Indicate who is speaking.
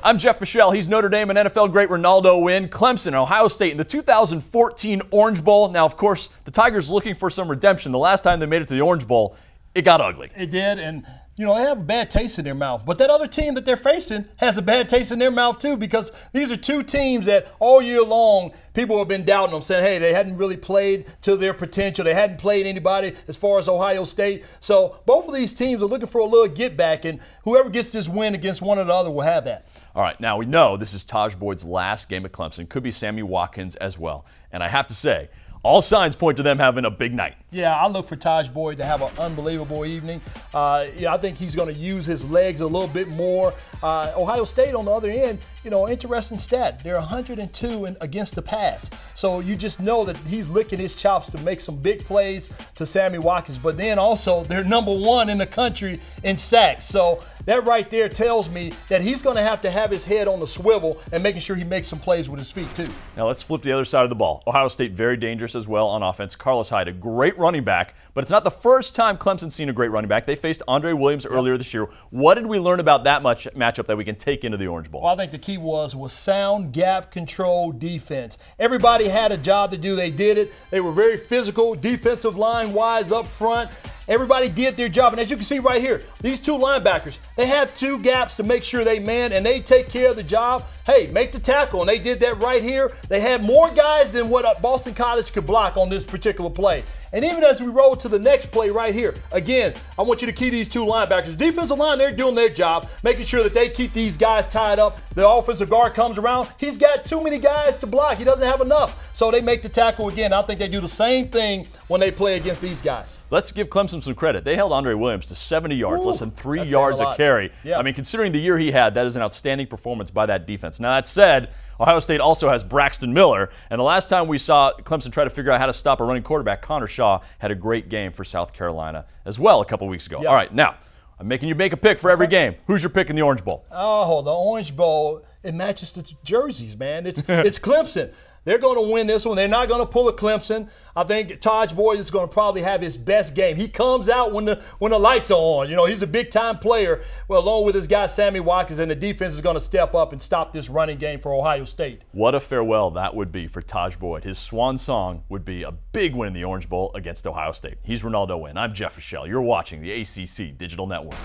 Speaker 1: I'm Jeff Michelle. He's Notre Dame and NFL great Renaldo Wynn. Clemson and Ohio State in the 2014 Orange Bowl. Now, of course, the Tigers looking for some redemption. The last time they made it to the Orange Bowl, it got ugly.
Speaker 2: It did, and you know, they have a bad taste in their mouth. But that other team that they're facing has a bad taste in their mouth too, because these are two teams that all year long people have been doubting them, saying, hey, they hadn't really played to their potential. They hadn't played anybody as far as Ohio State. So both of these teams are looking for a little get back, and whoever gets this win against one or the other will have that.
Speaker 1: All right, now we know this is Taj Boyd's last game at Clemson. Could be Sammy Watkins as well. And I have to say, all signs point to them having a big night.
Speaker 2: Yeah, I look for Taj Boyd to have an unbelievable evening. I think he's going to use his legs a little bit more. Ohio State, on the other end, you know, interesting stat. They're 102 against the pass. So you just know that he's licking his chops to make some big plays to Sammy Watkins. But then also, they're #1 in the country in sacks. So that right there tells me that he's going to have his head on the swivel and making sure he makes some plays with his feet too.
Speaker 1: Now let's flip to the other side of the ball. Ohio State very dangerous as well on offense. Carlos Hyde, a great running back, but it's not the first time Clemson's seen a great running back. They faced Andre Williams earlier this year. What did we learn about that matchup that we can take into the Orange Bowl?
Speaker 2: Well, I think the key was sound gap control defense. Everybody had a job to do. They did it. They were very physical, defensive line wise up front. Everybody did their job. And as you can see right here, these two linebackers, they have two gaps to make sure they man and they take care of the job. Hey, make the tackle. And they did that right here. They had more guys than what Boston College could block on this particular play. And even as we roll to the next play right here, again, I want you to key these two linebackers. The defensive line, they're doing their job, making sure that they keep these guys tied up. The offensive guard comes around. He's got too many guys to block. He doesn't have enough. So they make the tackle again. I think they do the same thing when they play against these guys.
Speaker 1: Let's give Clemson some credit. They held Andre Williams to 70 yards, less than 3 yards a carry.
Speaker 2: Yeah.
Speaker 1: I mean, considering the year he had, that is an outstanding performance by that defense. Now, that said, Ohio State also has Braxton Miller, and the last time we saw Clemson try to figure out how to stop a running quarterback, Connor Shaw had a great game for South Carolina as well a couple weeks ago.
Speaker 2: Yeah.
Speaker 1: All right, now, I'm making you make a pick for every game. Who's your pick in the Orange Bowl?
Speaker 2: Oh, the Orange Bowl, it matches the jerseys, man. It's Clemson. They're going to win this one. They're not going to pull a Clemson. I think Taj Boyd is going to probably have his best game. He comes out when the lights are on. You know, he's a big-time player, well, along with his guy Sammy Watkins, and the defense is going to step up and stop this running game for Ohio State.
Speaker 1: What a farewell that would be for Taj Boyd. His swan song would be a big win in the Orange Bowl against Ohio State. He's Renaldo Wynn. I'm Jeff Michelle. You're watching the ACC Digital Network.